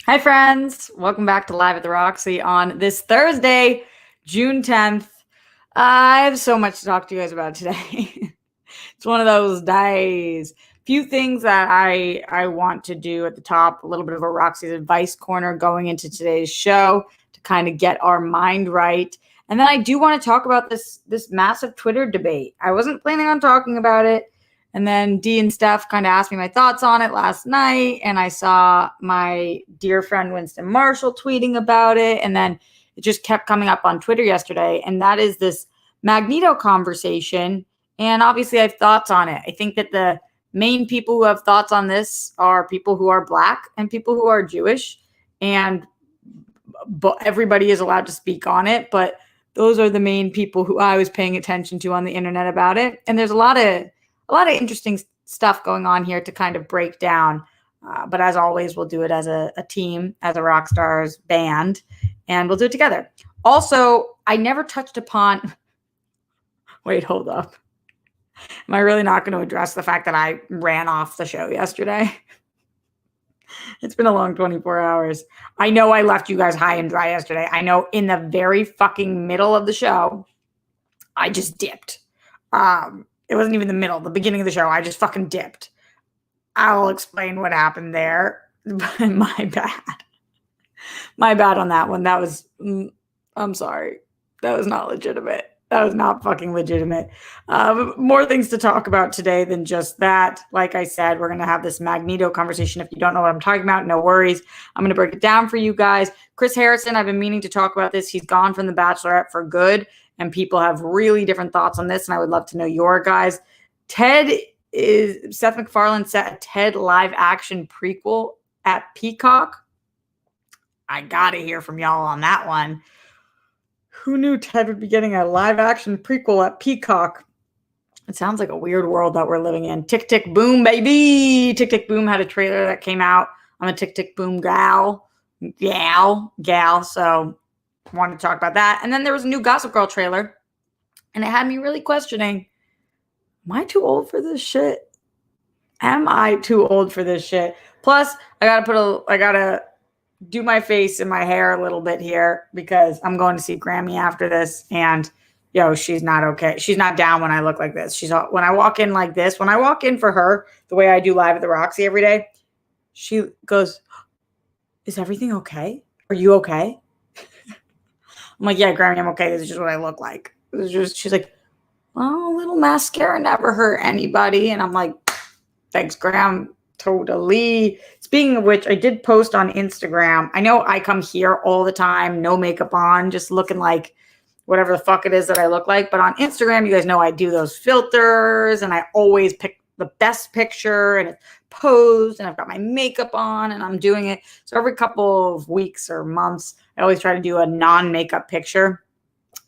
Hi, friends. Welcome back to Live at the Roxy on this Thursday, June 10th. I have so much to talk to you guys about today. It's one of those days. Few things that I want to do at the top, a little bit of a Roxy's advice corner going into today's show to kind of get our mind right. And then I do want to talk about this massive Twitter debate. I wasn't planning on talking about it. And then Dee and Steph kind of asked me my thoughts on it last night. And I saw my dear friend Winston Marshall tweeting about it. And then it just kept coming up on Twitter yesterday. And that is this Magneto conversation. And obviously I have thoughts on it. I think that the main people who have thoughts on this are people who are Black and people who are Jewish. And everybody is allowed to speak on it. But those are the main people who I was paying attention to on the internet about it. And there's a lot of interesting stuff going on here to kind of break down. But as always, we'll do it as a team, as a Rockstars band, and we'll do it together. Also, I never touched upon... Wait, hold up. Am I really not going to address the fact that I ran off the show yesterday? It's been a long 24 hours. I know I left you guys high and dry yesterday. I know in the very fucking middle of the show, I just dipped. It wasn't even the middle, the beginning of the show. I just fucking dipped. I'll explain what happened there. My bad. My bad on that one. That was, I'm sorry. That was not legitimate. That was not fucking legitimate. More things to talk about today than just that. Like I said, we're going to have this Magneto conversation. If you don't know what I'm talking about, no worries. I'm going to break it down for you guys. Chris Harrison, I've been meaning to talk about this. He's gone from The Bachelorette for good. And people have really different thoughts on this, and I would love to know your guys. Seth MacFarlane set a Ted live action prequel at Peacock. I gotta hear from y'all on that one. Who knew Ted would be getting a live action prequel at Peacock? It sounds like a weird world that we're living in. Tick, tick, boom, baby. Tick, tick, boom had a trailer that came out. I'm a tick, tick, boom gal. So wanted to talk about that. And then there was a new Gossip Girl trailer, and it had me really questioning, am I too old for this shit? Am I too old for this shit? Plus, I gotta do my face and my hair a little bit here because I'm going to see Grammy after this, and she's not okay. She's not down when I look like this. When I walk in like this, when I walk in for her, the way I do Live at the Roxy every day, she goes, "Is everything okay? Are you okay?" I'm like, "Yeah, Grammy, I'm okay. This is just what I look like." She's like, "Well, a little mascara never hurt anybody." And I'm like, "Thanks, Graham. Totally." Speaking of which, I did post on Instagram. I know I come here all the time, no makeup on, just looking like whatever the fuck it is that I look like. But on Instagram, you guys know I do those filters, and I always pick the best picture, and it's posed, and I've got my makeup on, and I'm doing it. So every couple of weeks or months, I always try to do a non-makeup picture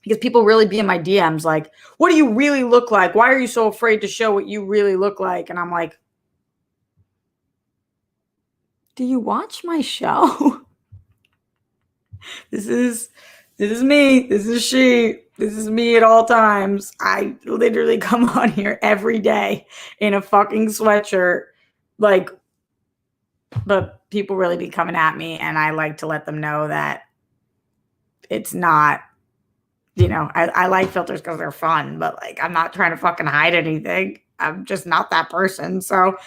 because people really be in my DMs like, "What do you really look like? Why are you so afraid to show what you really look like?" And I'm like, do you watch my show? This is me. This is she. This is me at all times. I literally come on here every day in a fucking sweatshirt. But people really be coming at me, and I like to let them know that it's not, I like filters because they're fun, but I'm not trying to fucking hide anything. I'm just not that person. So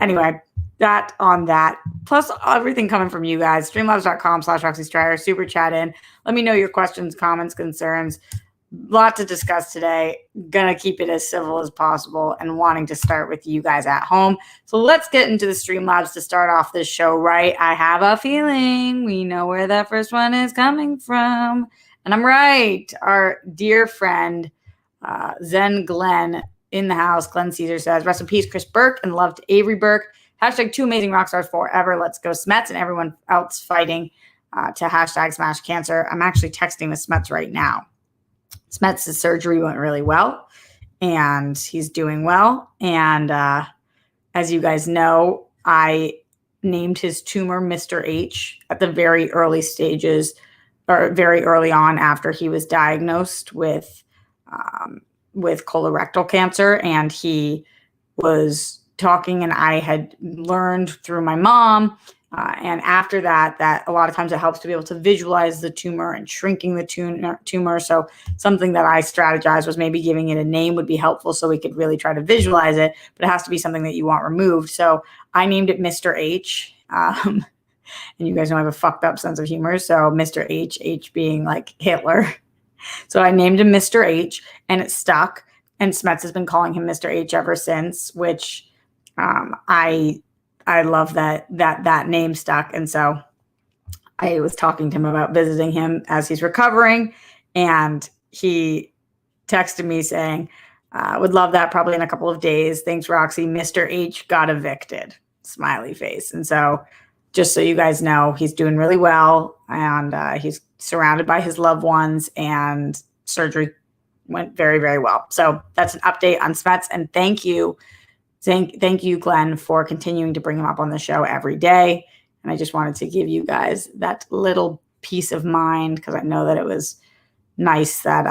anyway, that on that. Plus everything coming from you guys. Streamlabs.com/RoxyStrider. Super chat in. Let me know your questions, comments, concerns. Lot to discuss today. Gonna keep it as civil as possible and wanting to start with you guys at home. So let's get into the Streamlabs to start off this show, right? I have a feeling we know where that first one is coming from. And I'm right. Our dear friend, Zen Glenn in the house. Glenn Caesar says, "Rest in peace, Chris Burke, and love to Avery Burke. Hashtag 2 amazing rock stars forever. Let's go Smets," and everyone else fighting to hashtag smash cancer. I'm actually texting with Smets right now. Smets' surgery went really well, and he's doing well. And as you guys know, I named his tumor Mr. H at the very early stages, or very early on after he was diagnosed with colorectal cancer. And he was talking, and I had learned through my mom. And after that a a lot of times it helps to be able to visualize the tumor and shrinking the tumor. So something that I strategized was maybe giving it a name would be helpful so we could really try to visualize it, but it has to be something that you want removed. So I named it Mr. H. And you guys know I have a fucked up sense of humor. So Mr. H being like Hitler. So I named him Mr. H, and it stuck. And Smets has been calling him Mr. H ever since, which I love that name stuck. And so I was talking to him about visiting him as he's recovering, and he texted me saying, would love that probably in a couple of days. Thanks, Roxy. Mr. H got evicted. Smiley face. And so just so you guys know, he's doing really well, and he's surrounded by his loved ones, and surgery went very, very well. So that's an update on Smets. And thank you, Glenn, for continuing to bring him up on the show every day. And I just wanted to give you guys that little peace of mind, because I know that it was nice that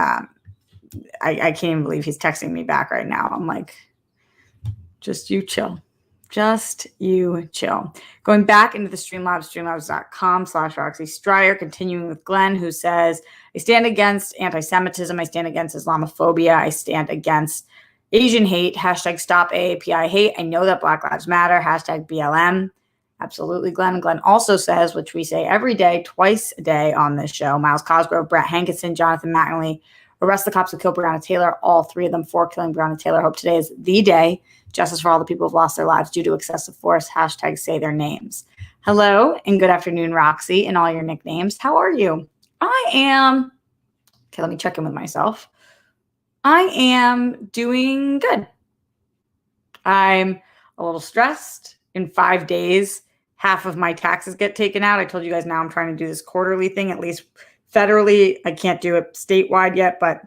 I can't even believe he's texting me back right now. I'm like, just you chill. Just you chill. Going back into the Streamlabs, streamlabs.com/Roxy Stryer, continuing with Glenn, who says, I stand against anti-Semitism. I stand against Islamophobia. I stand against Asian hate. Hashtag stop AAPI hate. I know that Black Lives Matter. Hashtag BLM. Absolutely, Glenn. Glenn also says, which we say every day, twice a day on this show, Miles Cosgrove, Brett Hankinson, Jonathan McNally, arrest the cops who killed Breonna Taylor, all three of them for killing Breonna Taylor. Hope today is the day. Justice for all the people who've lost their lives due to excessive force. Hashtag say their names. Hello and good afternoon, Roxy, and all your nicknames. How are you? I am, okay, let me check in with myself. I am doing good. I'm a little stressed. In 5 days, half of my taxes get taken out. I told you guys now I'm trying to do this quarterly thing, at least federally. I can't do it statewide yet, but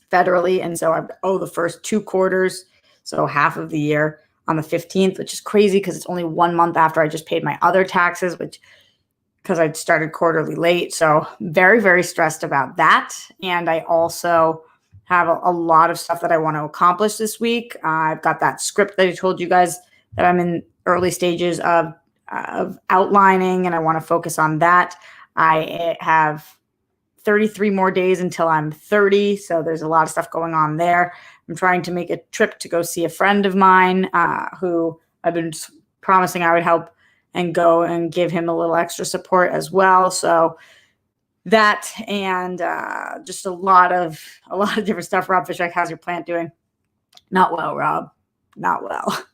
federally. And so I owe the first 2 quarters, so half of the year, on the 15th, which is crazy because it's only 1 month after I just paid my other taxes, which because I started quarterly late. So very, very stressed about that. And I also have a lot of stuff that I want to accomplish this week. I've got that script that I told you guys that I'm in early stages of outlining, and I want to focus on that. I have 33 more days until I'm 30, so there's a lot of stuff going on there. I'm trying to make a trip to go see a friend of mine who I've been promising I would help and go and give him a little extra support as well. So that, and just a lot of different stuff. Rob Fishek, how's your plant doing? Not well, Rob. Not well.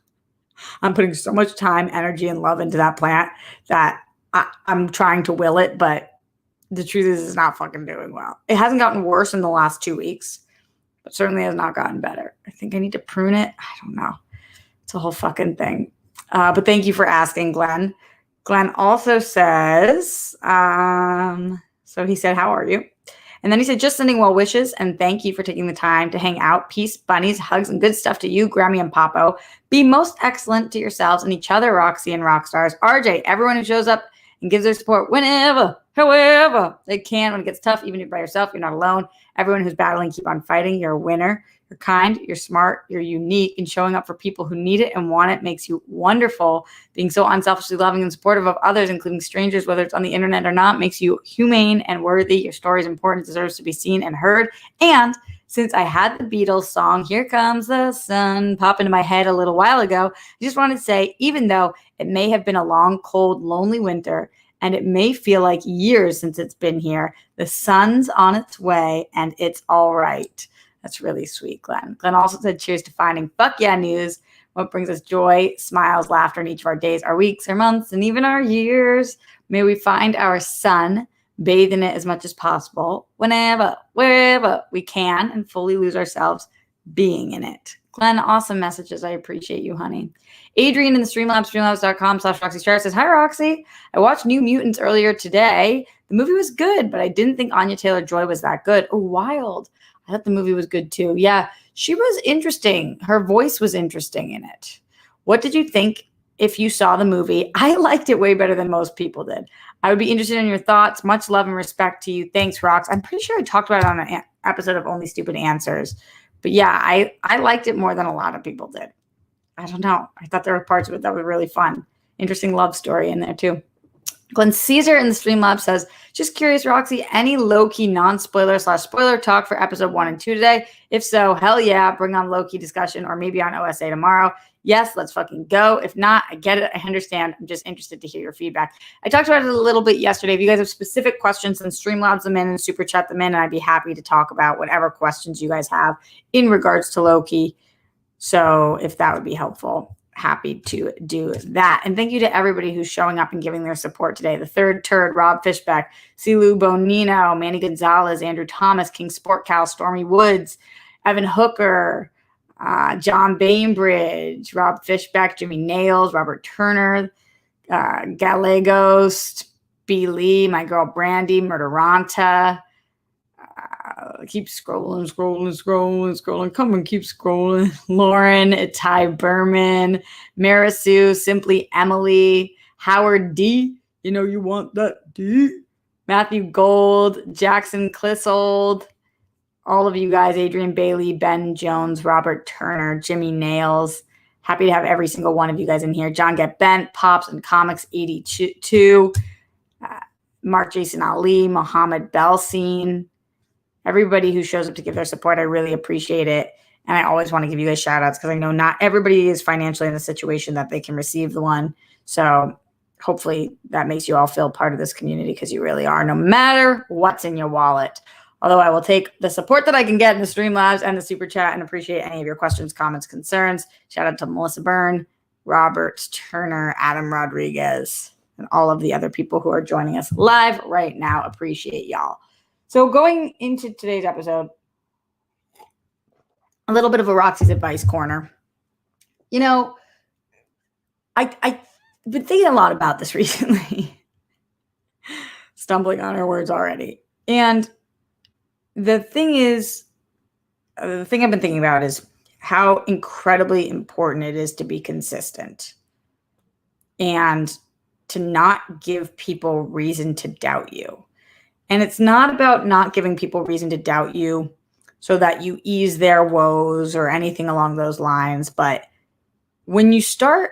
I'm putting so much time, energy, and love into that plant that I'm trying to will it, but the truth is it's not fucking doing well. It hasn't gotten worse in the last 2 weeks, but certainly has not gotten better. I think I need to prune it. I don't know. It's a whole fucking thing. But thank you for asking, Glenn. Glenn also says, so he said, how are you? And then he said, just sending well wishes and thank you for taking the time to hang out. Peace, bunnies, hugs, and good stuff to you, Grammy and Popo. Be most excellent to yourselves and each other, Roxy and rock stars. RJ, everyone who shows up and gives their support whenever, however they can when it gets tough. Even if you're by yourself, you're not alone. Everyone who's battling, keep on fighting. You're a winner. You're kind, you're smart, you're unique, and showing up for people who need it and want it makes you wonderful. Being so unselfishly loving and supportive of others, including strangers, whether it's on the internet or not, makes you humane and worthy. Your story is important, deserves to be seen and heard. And since I had the Beatles song, Here Comes the Sun, pop into my head a little while ago, I just wanted to say, even though it may have been a long, cold, lonely winter, and it may feel like years since it's been here, the sun's on its way and it's all right. That's really sweet, Glenn. Glenn also said, cheers to finding fuck yeah news. What brings us joy, smiles, laughter in each of our days, our weeks, our months, and even our years. May we find our sun, bathe in it as much as possible, whenever, wherever we can, and fully lose ourselves being in it. Glenn, awesome messages. I appreciate you, honey. Adrian in the Streamlabs, streamlabs.com/RoxyShar says, hi, Roxy. I watched New Mutants earlier today. The movie was good, but I didn't think Anya Taylor-Joy was that good. Oh, wild. I thought the movie was good, too. Yeah, she was interesting. Her voice was interesting in it. What did you think if you saw the movie? I liked it way better than most people did. I would be interested in your thoughts. Much love and respect to you. Thanks, Rox. I'm pretty sure I talked about it on an episode of Only Stupid Answers. But yeah, I liked it more than a lot of people did. I don't know. I thought there were parts of it that were really fun. Interesting love story in there too. Glenn Caesar in the Streamlab says, just curious, Roxy, any low-key non-spoiler/spoiler talk for episode 1 and 2 today? If so, hell yeah, bring on low-key discussion or maybe on OSA tomorrow. Yes, let's fucking go. If not, I get it. I understand. I'm just interested to hear your feedback. I talked about it a little bit yesterday. If you guys have specific questions, then Streamlabs them in and super chat them in, and I'd be happy to talk about whatever questions you guys have in regards to Loki. So if that would be helpful, happy to do that. And thank you to everybody who's showing up and giving their support today. The Third Turd, Rob Fishbeck, Silu Bonino, Manny Gonzalez, Andrew Thomas, King Sport Cal, Stormy Woods, Evan Hooker, John Bainbridge, Rob Fishbeck, Jimmy Nails, Robert Turner, Gallegos, B. Lee, my girl Brandy, Murderanta. Keep scrolling. Come on, keep scrolling. Lauren, Ty Berman, Marisu, Simply Emily, Howard D. You know you want that D. Matthew Gold, Jackson Clissold, all of you guys, Adrian Bailey, Ben Jones, Robert Turner, Jimmy Nails. Happy to have every single one of you guys in here. John Get Bent, Pops and Comics 82, Mark Jason Ali, Mohammed Belsin. Everybody who shows up to give their support, I really appreciate it. And I always want to give you guys shout outs because I know not everybody is financially in a situation that they can receive the one. So hopefully that makes you all feel part of this community because you really are, no matter what's in your wallet. Although I will take the support that I can get in the Streamlabs and the Super Chat and appreciate any of your questions, comments, concerns. Shout out to Melissa Byrne, Robert Turner, Adam Rodriguez, and all of the other people who are joining us live right now. Appreciate y'all. So going into today's episode, a little bit of a Roxy's Advice Corner. You know, I've been thinking a lot about this recently. Stumbling on our words already. And the thing I've been thinking about is how incredibly important it is to be consistent and to not give people reason to doubt you. And it's not about not giving people reason to doubt you so that you ease their woes or anything along those lines. But when you start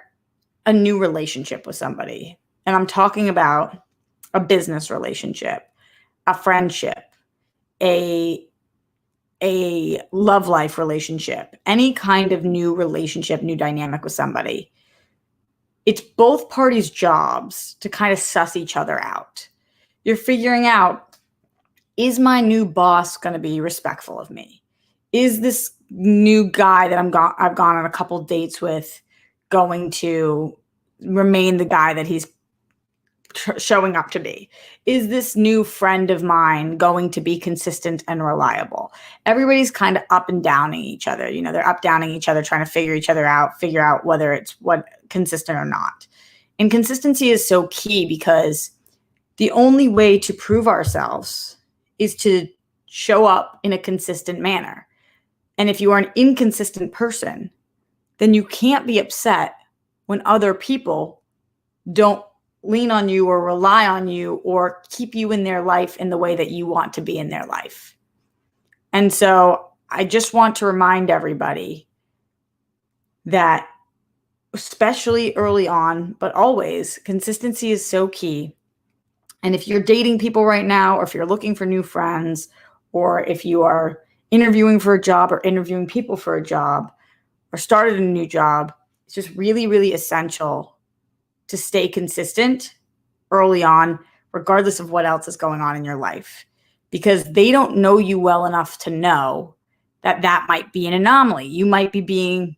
a new relationship with somebody, and I'm talking about a business relationship, a friendship, a love life relationship, any kind of new relationship, new dynamic with somebody, it's both parties' jobs to kind of suss each other out. You're figuring out, is my new boss going to be respectful of me? Is this new guy that I've gone on a couple dates with going to remain the guy that he's showing up to be? Is this new friend of mine going to be consistent and reliable? Everybody's kind of up and downing each other. You know, they're up downing each other, trying to figure each other out, figure out whether it's consistent or not. And consistency is so key because the only way to prove ourselves is to show up in a consistent manner. And if you are an inconsistent person, then you can't be upset when other people don't lean on you or rely on you or keep you in their life in the way that you want to be in their life. And so I just want to remind everybody that, especially early on, but always, consistency is so key. And if you're dating people right now, or if you're looking for new friends, or if you are interviewing for a job or interviewing people for a job or started a new job, it's just really, really essential to stay consistent early on, regardless of what else is going on in your life, because they don't know you well enough to know that that might be an anomaly. You might be being,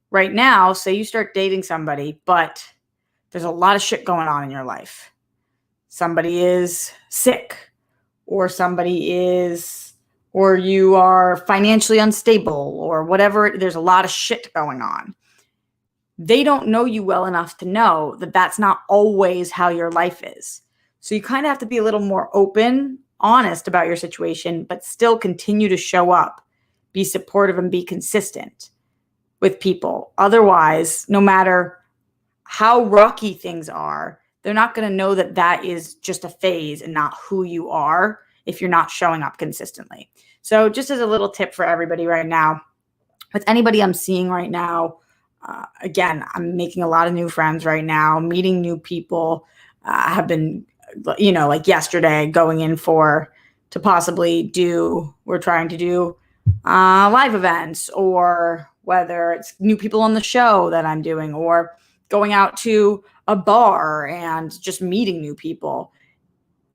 right now, say you start dating somebody, but there's a lot of shit going on in your life. Somebody is sick, or somebody is or you are financially unstable, or whatever. There's a lot of shit going on. They don't know you well enough to know that that's not always how your life is. So you kind of have to be a little more open, honest about your situation, but still continue to show up, be supportive, and be consistent with people. Otherwise, no matter how rocky things are, they're not going to know that that is just a phase and not who you are if you're not showing up consistently. So just as a little tip for everybody right now, with anybody I'm seeing right now, again, I'm making a lot of new friends right now, meeting new people. I have been, like yesterday, going in to possibly we're trying to do live events, or whether it's new people on the show that I'm doing, or going out to a bar and just meeting new people.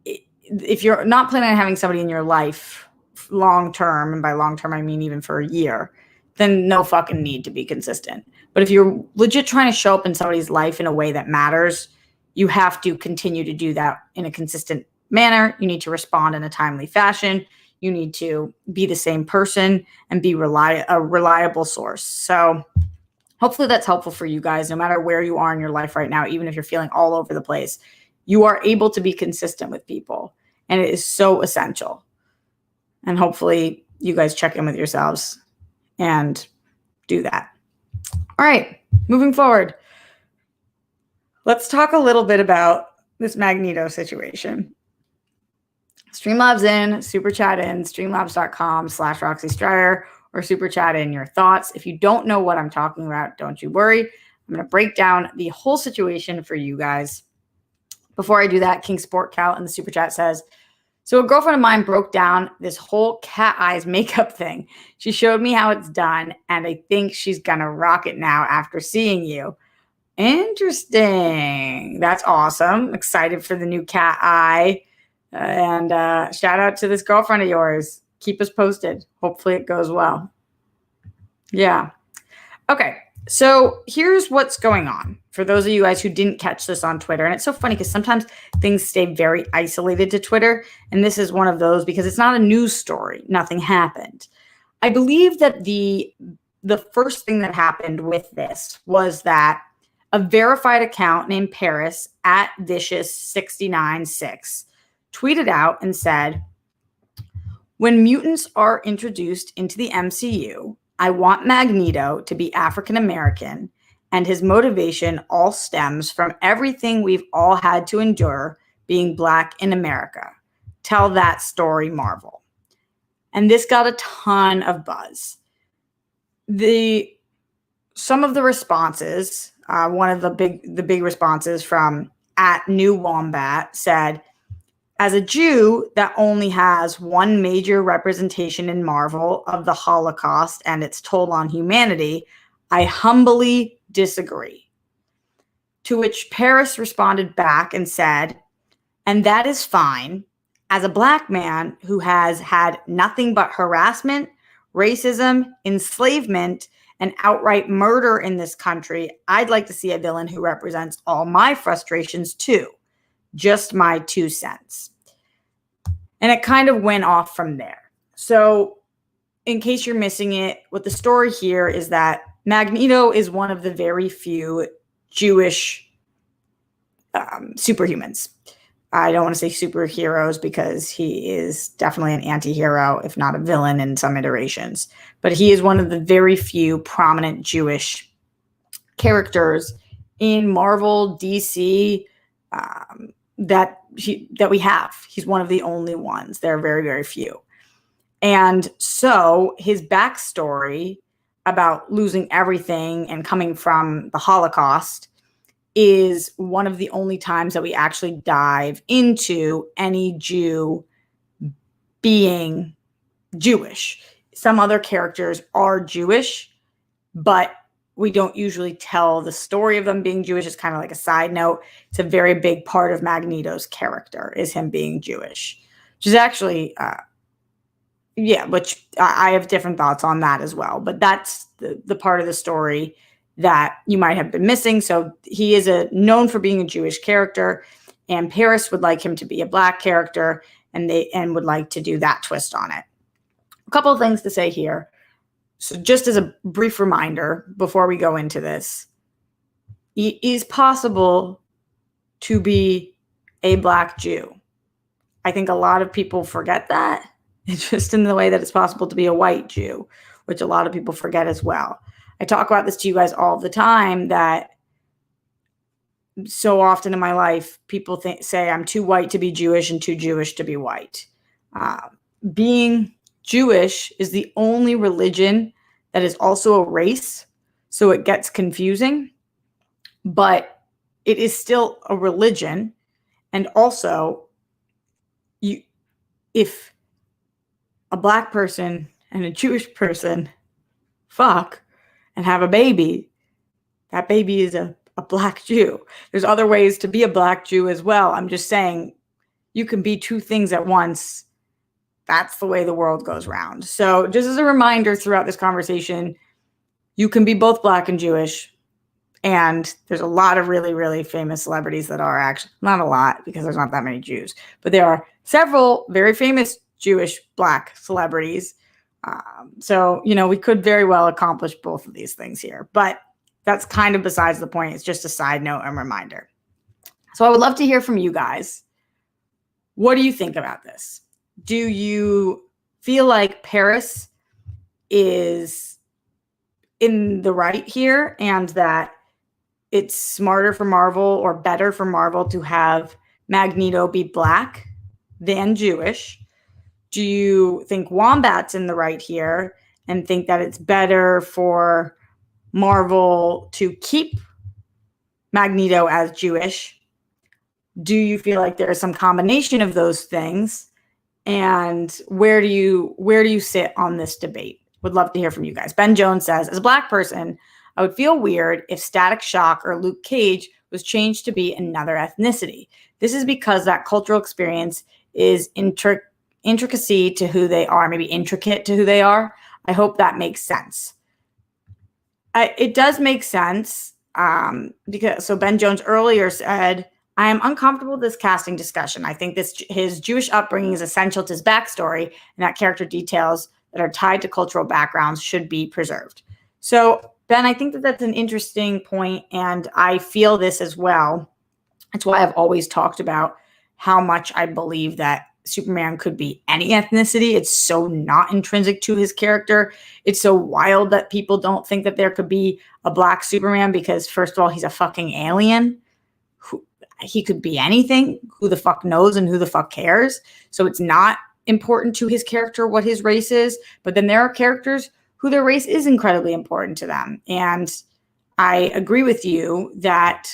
If you're not planning on having somebody in your life long term, and by long term I mean even for a year, then no fucking need to be consistent. But if you're legit trying to show up in somebody's life in a way that matters, you have to continue to do that in a consistent manner. You need to respond in a timely fashion. You need to be the same person and be a reliable source. So hopefully that's helpful for you guys, no matter where you are in your life right now, even if you're feeling all over the place. You are able to be consistent with people, and it is so essential. And hopefully you guys check in with yourselves and do that. All right, moving forward. Let's talk a little bit about this Magneto situation. Streamlabs in, super chat in, streamlabs.com/Roxy Striar, or super chat in your thoughts. If you don't know what I'm talking about, don't you worry. I'm going to break down the whole situation for you guys. Before I do that, King Sport Cal in the super chat says, so a girlfriend of mine broke down this whole cat eyes makeup thing. She showed me how it's done, and I think she's going to rock it now after seeing you. Interesting. That's awesome. Excited for the new cat eye. And shout out to this girlfriend of yours. Keep us posted. Hopefully it goes well. Yeah. Okay. So here's what's going on for those of you guys who didn't catch this on Twitter. And it's so funny because sometimes things stay very isolated to Twitter. And this is one of those because it's not a news story. Nothing happened. I believe that the first thing that happened with this was that a verified account named Paris at Vicious696 tweeted out and said, when mutants are introduced into the MCU, I want Magneto to be African American, and his motivation all stems from everything we've all had to endure being Black in America. Tell that story, Marvel. And this got a ton of buzz. Some of the responses, one of the big responses from at New Wombat said, as a Jew that only has one major representation in Marvel of the Holocaust and its toll on humanity, I humbly disagree. To which Paris responded back and said, and that is fine. As a Black man who has had nothing but harassment, racism, enslavement, and outright murder in this country, I'd like to see a villain who represents all my frustrations too. Just my 2 cents. And it kind of went off from there. So in case you're missing it, what the story here is that Magneto is one of the very few Jewish superhumans. I don't want to say superheroes because he is definitely an anti-hero, if not a villain in some iterations. But he is one of the very few prominent Jewish characters in Marvel, DC, that we have. He's one of the only ones. There are very, very few. And so his backstory about losing everything and coming from the Holocaust is one of the only times that we actually dive into any Jew being Jewish. Some other characters are Jewish, but we don't usually tell the story of them being Jewish. It's kind of like a side note. It's a very big part of Magneto's character is him being Jewish, which is actually, which I have different thoughts on that as well. But that's the part of the story that you might have been missing. So he is known for being a Jewish character, and Paris would like him to be a Black character, and would like to do that twist on it. a couple of things to say here. So just as a brief reminder before we go into this, it is possible to be a Black Jew. I think a lot of people forget that. It's just in the way that it's possible to be a white Jew, which a lot of people forget as well. I talk about this to you guys all the time, that so often in my life, people say I'm too white to be Jewish and too Jewish to be white. Being Jewish is the only religion that is also a race, so it gets confusing, but it is still a religion. And also, if a Black person and a Jewish person fuck and have a baby, that baby is a Black Jew. There's other ways to be a Black Jew as well. I'm just saying you can be two things at once. That's the way the world goes round. So just as a reminder throughout this conversation, you can be both Black and Jewish. And there's a lot of really, really famous celebrities that are actually, not a lot because there's not that many Jews, but there are several very famous Jewish Black celebrities. So, we could very well accomplish both of these things here, but that's kind of besides the point. It's just a side note and reminder. So I would love to hear from you guys. What do you think about this? Do you feel like Paris is in the right here and that it's smarter for Marvel or better for Marvel to have Magneto be Black than Jewish? Do you think Wombat's in the right here and think that it's better for Marvel to keep Magneto as Jewish? Do you feel like there's some combination of those things? And where do you sit on this debate? Would love to hear from you guys. Ben Jones says, as a Black person, I would feel weird if Static Shock or Luke Cage was changed to be another ethnicity. This is because that cultural experience is intricacy to who they are, maybe intricate to who they are. I hope that makes sense. It does make sense because Ben Jones earlier said, I am uncomfortable with this casting discussion. I think his Jewish upbringing is essential to his backstory, and that character details that are tied to cultural backgrounds should be preserved. So, Ben, I think that that's an interesting point, and I feel this as well. That's why I've always talked about how much I believe that Superman could be any ethnicity. It's so not intrinsic to his character. It's so wild that people don't think that there could be a Black Superman because, first of all, he's a fucking alien. He could be anything. Who the fuck knows and who the fuck cares? So it's not important to his character what his race is. But then there are characters who their race is incredibly important to them. And I agree with you that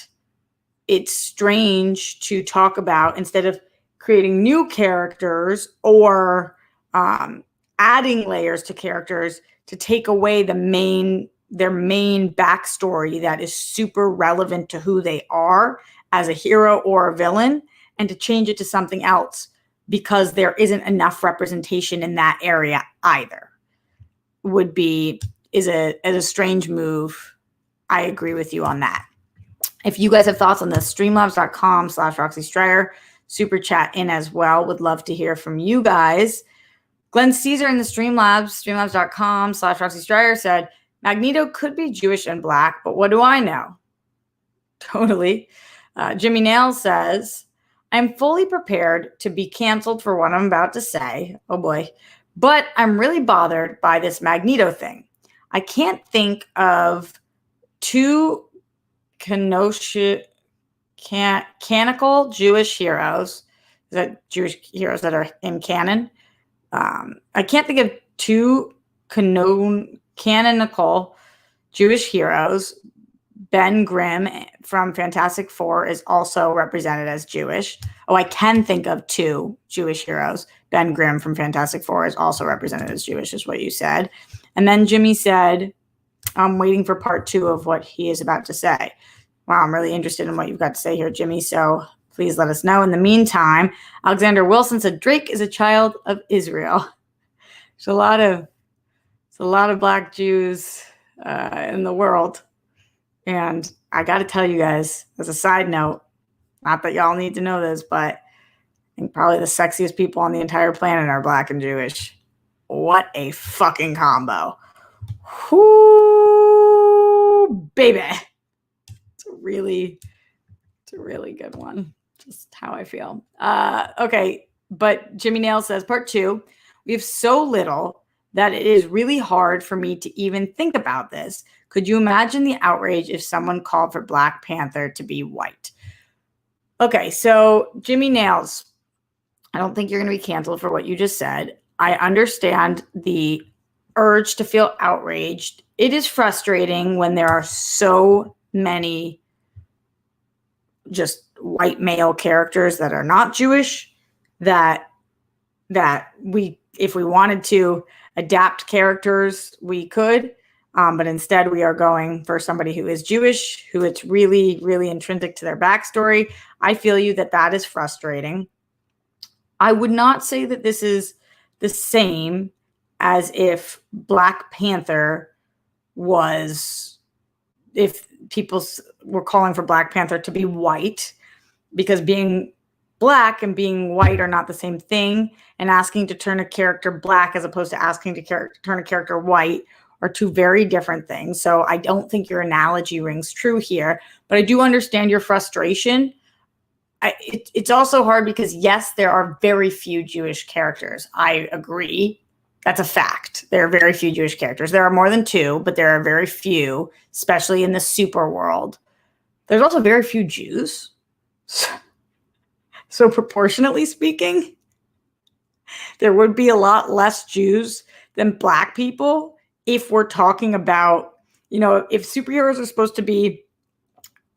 it's strange to talk about, instead of creating new characters or adding layers to characters, to take away their main backstory that is super relevant to who they are as a hero or a villain, and to change it to something else because there isn't enough representation in that area either is a strange move. I agree with you on that. If you guys have thoughts on this, streamlabs.com/Roxy Stryer, super chat in as well. Would love to hear from you guys. Glenn Caesar in the streamlabs.com/Roxy Stryer said, Magneto could be Jewish and Black, but what do I know? Totally. Jimmy Nails says, I'm fully prepared to be canceled for what I'm about to say. Oh boy. But I'm really bothered by this Magneto thing. I can't think of two canonical Jewish heroes, Jewish heroes that are in canon. I can't think of two canonical Jewish heroes. Ben Grimm from Fantastic Four is also represented as Jewish. Oh, I can think of two Jewish heroes. Ben Grimm from Fantastic Four is also represented as Jewish, is what you said. And then Jimmy said, I'm waiting for part 2 of what he is about to say. Wow, I'm really interested in what you've got to say here, Jimmy. So please let us know. In the meantime, Alexander Wilson said Drake is a child of Israel. There's a lot of Black Jews in the world. And I got to tell you guys, as a side note, not that y'all need to know this, but I think probably the sexiest people on the entire planet are Black and Jewish. What a fucking combo. Whoo, baby. It's a really good one. Just how I feel. Okay, but Jimmy Nail says, part 2, we have so little that it is really hard for me to even think about this. Could you imagine the outrage if someone called for Black Panther to be white? Okay, so Jimmy Nails, I don't think you're going to be canceled for what you just said. I understand the urge to feel outraged. It is frustrating when there are so many just white male characters that are not Jewish that we, if we wanted to adapt characters, we could. But instead, we are going for somebody who is Jewish, who it's really, really intrinsic to their backstory. I feel you that is frustrating. I would not say that this is the same as if Black Panther was, if people were calling for Black Panther to be white, because being Black and being white are not the same thing, and asking to turn a character Black as opposed to asking to turn a character white are two very different things. So I don't think your analogy rings true here, but I do understand your frustration. It's also hard because, yes, there are very few Jewish characters. I agree. That's a fact. There are very few Jewish characters. There are more than 2, but there are very few, especially in the super world. There's also very few Jews. So proportionately speaking, there would be a lot less Jews than Black people if we're talking about, if superheroes are supposed to be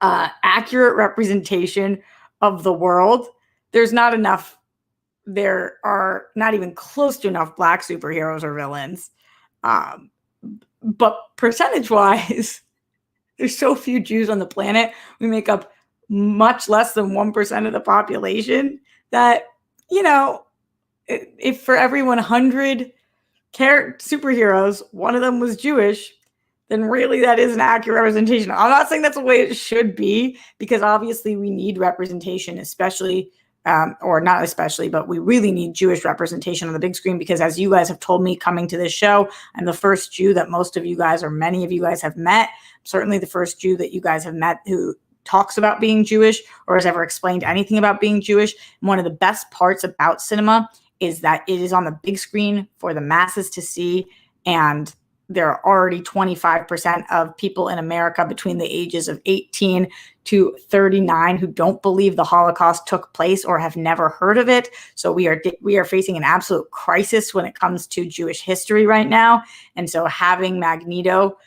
accurate representation of the world, there are not even close to enough Black superheroes or villains. But percentage-wise, there's so few Jews on the planet. We make up much less than 1% of the population that, if for every 100 superheroes, one of them was Jewish, then really that is an accurate representation. I'm not saying that's the way it should be, because obviously we need representation, especially, or not especially, but we really need Jewish representation on the big screen, because as you guys have told me coming to this show, I'm the first Jew that most of you guys, or many of you guys, have met. Certainly the first Jew that you guys have met who talks about being Jewish or has ever explained anything about being Jewish. And one of the best parts about cinema is that it is on the big screen for the masses to see, and there are already 25% of people in America between the ages of 18 to 39 who don't believe the Holocaust took place or have never heard of it. So we are facing an absolute crisis when it comes to Jewish history right now. And so having Magneto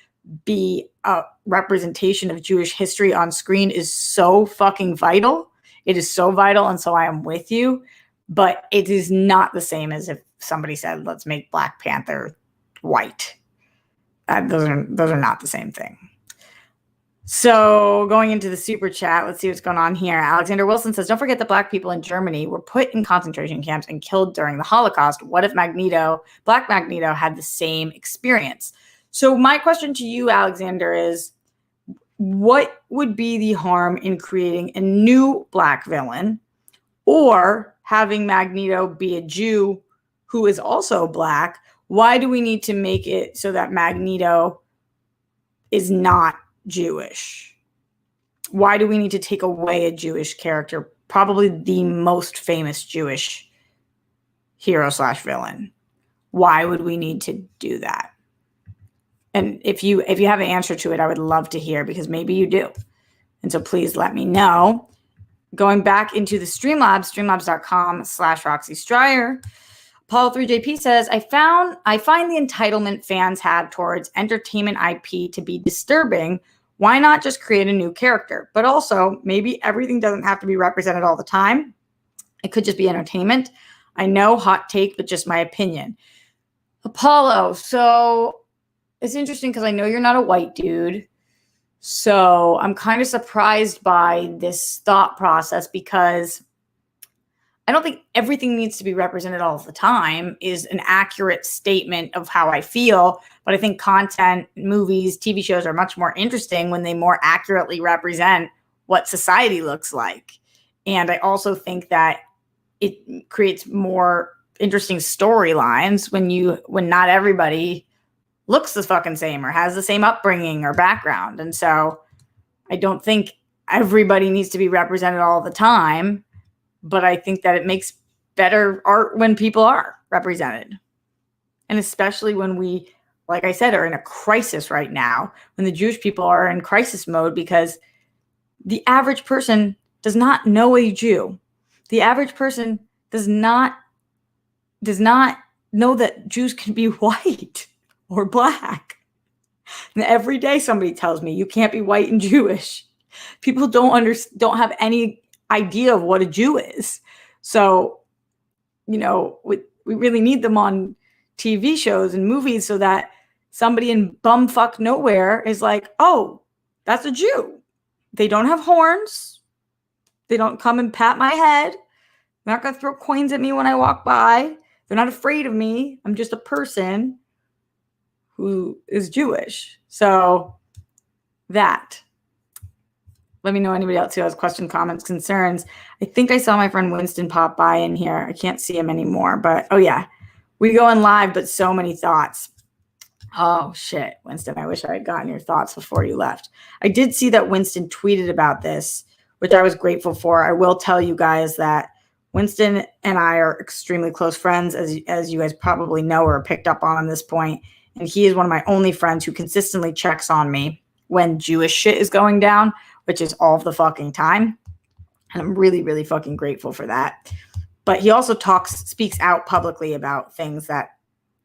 be a representation of Jewish history on screen is so fucking vital. It is so vital. And so I am with you, but it is not the same as if somebody said, let's make Black Panther white. Those are not the same thing. So going into the super chat, let's see what's going on here. Alexander Wilson says, don't forget that Black people in Germany were put in concentration camps and killed during the Holocaust. What if Black Magneto had the same experience? So my question to you, Alexander, is what would be the harm in creating a new Black villain, or having Magneto be a Jew who is also Black? Why do we need to make it so that Magneto is not Jewish? Why do we need to take away a Jewish character, probably the most famous Jewish hero/villain? Why would we need to do that? And if you have an answer to it, I would love to hear, because maybe you do. And so please let me know. Going back into the Streamlabs, streamlabs.com/Roxy Stryer. Paul 3JP says, I find the entitlement fans have towards entertainment IP to be disturbing. Why not just create a new character? But also, maybe everything doesn't have to be represented all the time. It could just be entertainment. I know, hot take, but just my opinion. Apollo, so it's interesting because I know you're not a white dude. So I'm kind of surprised by this thought process, because I don't think everything needs to be represented all the time is an accurate statement of how I feel. But I think content, movies, TV shows are much more interesting when they more accurately represent what society looks like. And I also think that it creates more interesting storylines when not everybody looks the fucking same or has the same upbringing or background. And so I don't think everybody needs to be represented all the time, but I think that it makes better art when people are represented. And especially when we, like I said, are in a crisis right now, when the Jewish people are in crisis mode, because the average person does not know a Jew. The average person does not know that Jews can be white or black. And every day somebody tells me you can't be white and Jewish. People don't have any idea of what a Jew is. So, we really need them on TV shows and movies so that somebody in bumfuck nowhere is like, oh, that's a Jew. They don't have horns. They don't come and pat my head. They're not going to throw coins at me when I walk by. They're not afraid of me. I'm just a person who is Jewish. So that. Let me know anybody else who has questions, comments, concerns. I think I saw my friend Winston pop by in here. I can't see him anymore, but oh yeah, we go in live, but so many thoughts. Oh shit, Winston, I wish I had gotten your thoughts before you left. I did see that Winston tweeted about this, which I was grateful for. I will tell you guys that Winston and I are extremely close friends, as you guys probably know or picked up on this point. And he is one of my only friends who consistently checks on me when Jewish shit is going down, which is all the fucking time. And I'm really, really fucking grateful for that. But he also speaks out publicly about things that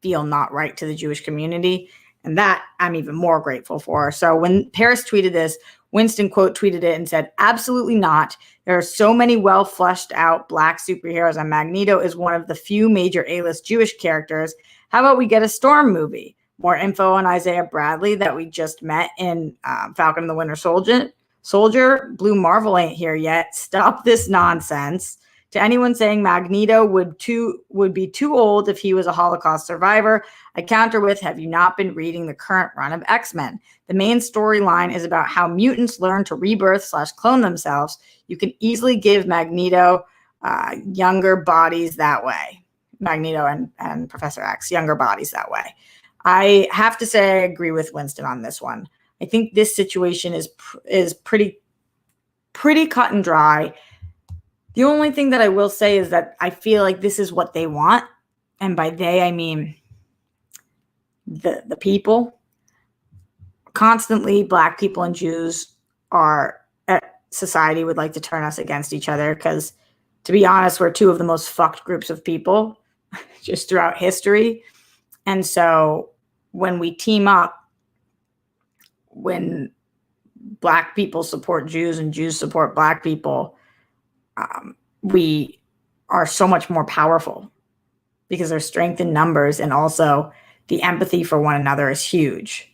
feel not right to the Jewish community. And that I'm even more grateful for. So when Paris tweeted this, Winston quote tweeted it and said, absolutely not. There are so many well fleshed out black superheroes, and Magneto is one of the few major A-list Jewish characters. How about we get a Storm movie? More info on Isaiah Bradley that we just met in Falcon and the Winter Soldier. Blue Marvel ain't here yet. Stop this nonsense. To anyone saying Magneto would be too old if he was a Holocaust survivor, I counter with, have you not been reading the current run of X-Men? The main storyline is about how mutants learn to rebirth/clone themselves. You can easily give Magneto younger bodies that way. Magneto and Professor X, younger bodies that way. I have to say I agree with Winston on this one. I think this situation is pretty cut and dry. The only thing that I will say is that I feel like this is what they want. And by they, I mean the people. Constantly, black people and Jews society would like to turn us against each other because, to be honest, we're two of the most fucked groups of people just throughout history. And so when we team up, when black people support Jews and Jews support black people, we are so much more powerful because there's strength in numbers, and also the empathy for one another is huge.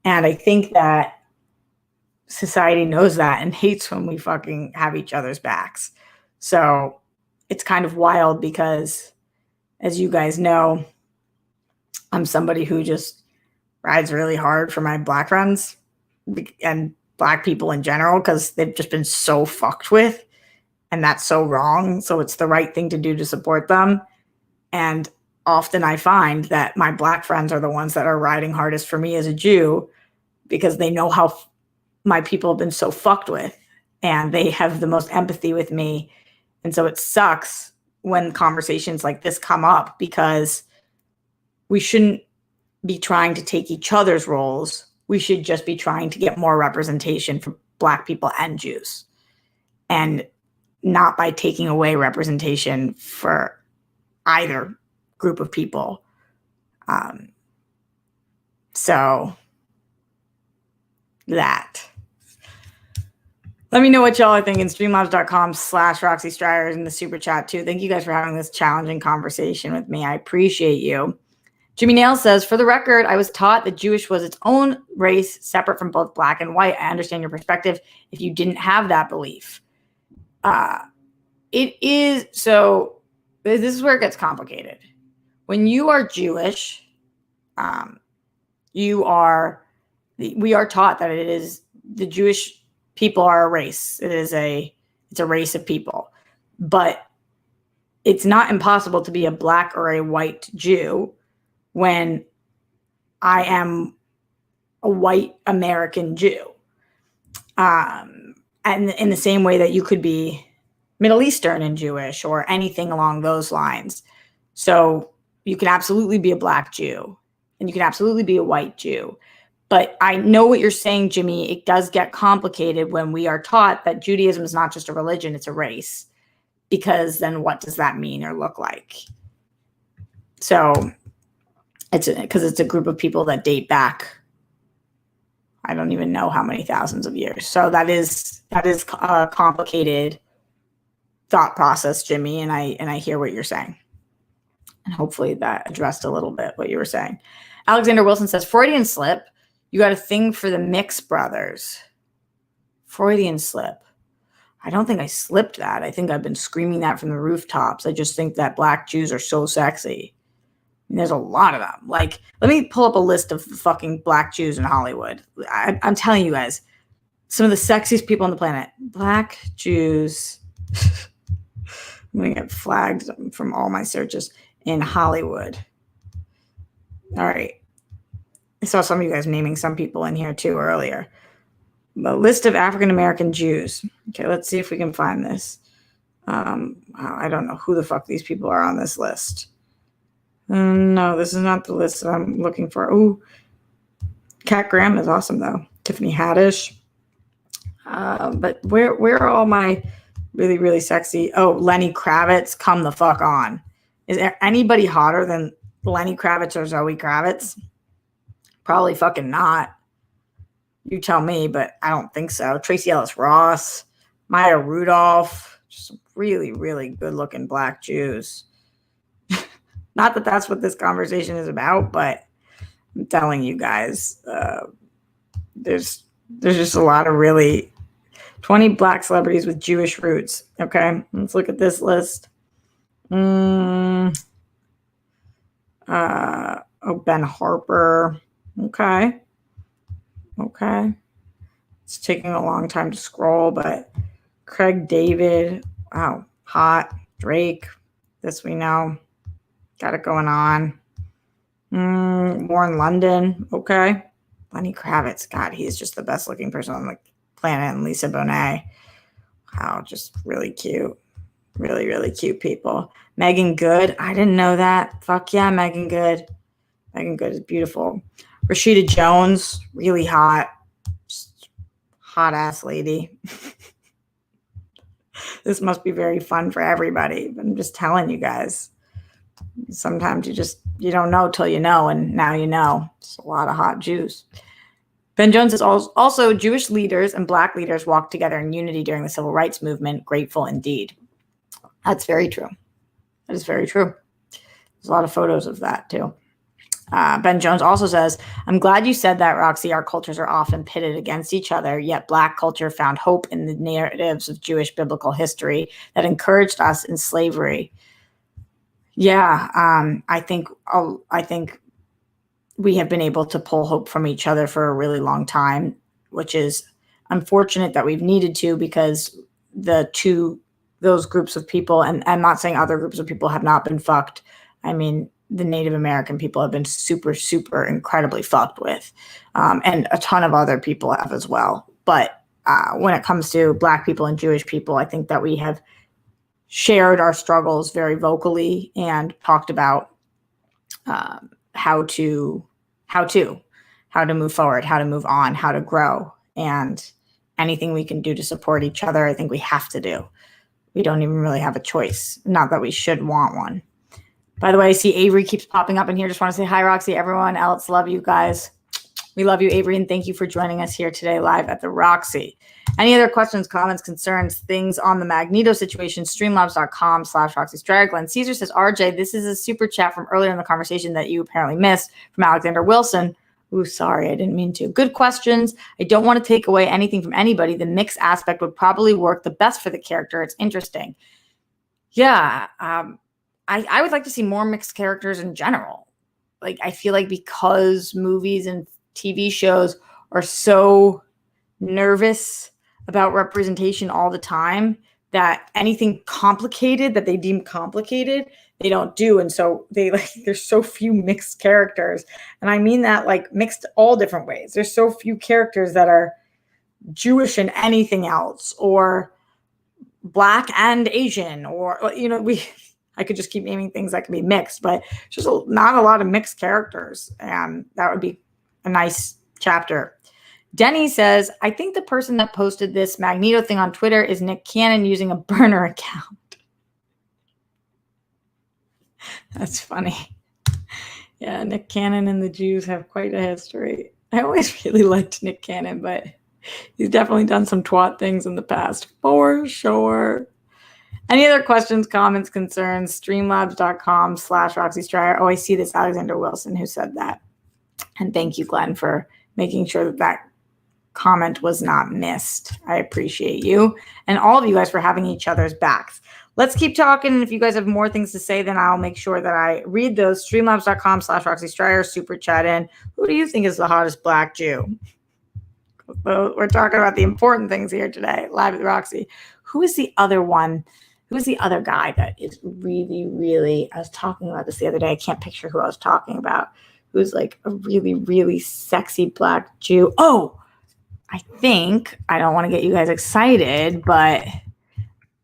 And I think that society knows that and hates when we fucking have each other's backs. So it's kind of wild because, as you guys know, I'm somebody who just rides really hard for my black friends and black people in general because they've just been so fucked with. And that's so wrong. So it's the right thing to do to support them. And often I find that my black friends are the ones that are riding hardest for me as a Jew because they know how my people have been so fucked with, and they have the most empathy with me. And so it sucks when conversations like this come up because we shouldn't be trying to take each other's roles. We should just be trying to get more representation for black people and Jews, and not by taking away representation for either group of people. So that. Let me know what y'all are thinking. Streamlabs.com/Roxy Stryer in the super chat too. Thank you guys for having this challenging conversation with me. I appreciate you. Jimmy Nail says, for the record, I was taught that Jewish was its own race, separate from both black and white. I understand your perspective if you didn't have that belief. It is, so this is where it gets complicated. When you are Jewish, we are taught that it is the Jewish people are a race. It's a race of people. But it's not impossible to be a black or a white Jew when I am a white American Jew. And in the same way that you could be Middle Eastern and Jewish or anything along those lines. So you can absolutely be a black Jew and you can absolutely be a white Jew. But I know what you're saying, Jimmy. It does get complicated when we are taught that Judaism is not just a religion, it's a race. Because then what does that mean or look like? So because it's a group of people that date back, I don't even know how many thousands of years. So that is a complicated thought process, Jimmy, and I hear what you're saying. And hopefully that addressed a little bit what you were saying. Alexander Wilson says, Freudian slip. You got a thing for the Mix brothers. Freudian slip. I don't think I slipped that. I think I've been screaming that from the rooftops. I just think that black Jews are so sexy. And there's a lot of them. Like, let me pull up a list of fucking black Jews in Hollywood. I'm telling you guys, some of the sexiest people on the planet. Black Jews. I'm going to get flagged from all my searches in Hollywood. All right. I saw some of you guys naming some people in here too earlier. The list of African-American Jews. Okay, let's see if we can find this. I don't know who the fuck these people are on this list. No, this is not the list that I'm looking for. Ooh, Kat Graham is awesome though. Tiffany Haddish. But where are all my really, really sexy? Oh, Lenny Kravitz, come the fuck on. Is there anybody hotter than Lenny Kravitz or Zoe Kravitz? Probably fucking not. You tell me, but I don't think so. Tracy Ellis Ross, Maya Rudolph, just really, really good looking black Jews. Not that that's what this conversation is about, but I'm telling you guys, there's just a lot of really 20 black celebrities with Jewish roots. Okay, let's look at this list. Ben Harper. Okay. It's taking a long time to scroll, but Craig David. Wow, hot. Drake. This we know. Got it going on. Warren London. Okay. Lenny Kravitz. God, he's just the best looking person on the planet. And Lisa Bonet. Wow, just really cute. Really, really cute people. Megan Good. I didn't know that. Fuck yeah, Megan Good. Megan Good is beautiful. Rashida Jones. Really hot. Just hot ass lady. This must be very fun for everybody. I'm just telling you guys. Sometimes you don't know till you know, and now you know. It's a lot of hot Jews. Ben Jones is also Jewish leaders and black leaders walked together in unity during the civil rights movement. Grateful indeed. That's very true. That is very true. There's a lot of photos of that too. Ben Jones also says, I'm glad you said that, Roxy. Our cultures are often pitted against each other, yet black culture found hope in the narratives of Jewish biblical history that encouraged us in slavery. Yeah, I think we have been able to pull hope from each other for a really long time, which is unfortunate that we've needed to, because those groups of people, and I'm not saying other groups of people have not been fucked. I mean, the Native American people have been super, super incredibly fucked with, and a ton of other people have as well. But when it comes to black people and Jewish people, I think that we have shared our struggles very vocally and talked about how to move forward, how to move on, how to grow, and anything we can do to support each other, I think we have to do. We don't even really have a choice. Not that we should want one. By the way, I see Avery keeps popping up in here. Just want to say hi, Roxy. Everyone else, love you guys. We love you, Avery, and thank you for joining us here today live at the Roxy. Any other questions, comments, concerns, things on the Magneto situation, streamlabs.com/Roxy Glenn Caesar says, RJ, this is a super chat from earlier in the conversation that you apparently missed from Alexander Wilson. Ooh, sorry, I didn't mean to. Good questions. I don't want to take away anything from anybody. The mix aspect would probably work the best for the character. It's interesting. Yeah, I would like to see more mixed characters in general. Like, I feel like because movies and TV shows are so nervous about representation all the time, that anything complicated that they deem complicated, they don't do. And so there's so few mixed characters. And I mean that like mixed all different ways. There's so few characters that are Jewish and anything else, or Black and Asian, or, I could just keep naming things that can be mixed, but just not a lot of mixed characters. And that would be a nice chapter. Denny says, I think the person that posted this Magneto thing on Twitter is Nick Cannon using a burner account. That's funny. Yeah, Nick Cannon and the Jews have quite a history. I always really liked Nick Cannon, but he's definitely done some twat things in the past, for sure. Any other questions, comments, concerns? Streamlabs.com/Roxy Stryer. Oh, I see this Alexander Wilson who said that. And thank you, Glenn, for making sure that comment was not missed. I appreciate you. And all of you guys for having each other's backs. Let's keep talking. If you guys have more things to say, then I'll make sure that I read those. Streamlabs.com/Roxy Stryer. Super chat in. Who do you think is the hottest Black Jew? We're talking about the important things here today, live at the Roxy. Who is the other one? Who is the other guy that is really, really, I was talking about this the other day. I can't picture who I was talking about. Who's like a really, really sexy Black Jew. Oh, I think, I don't want to get you guys excited, but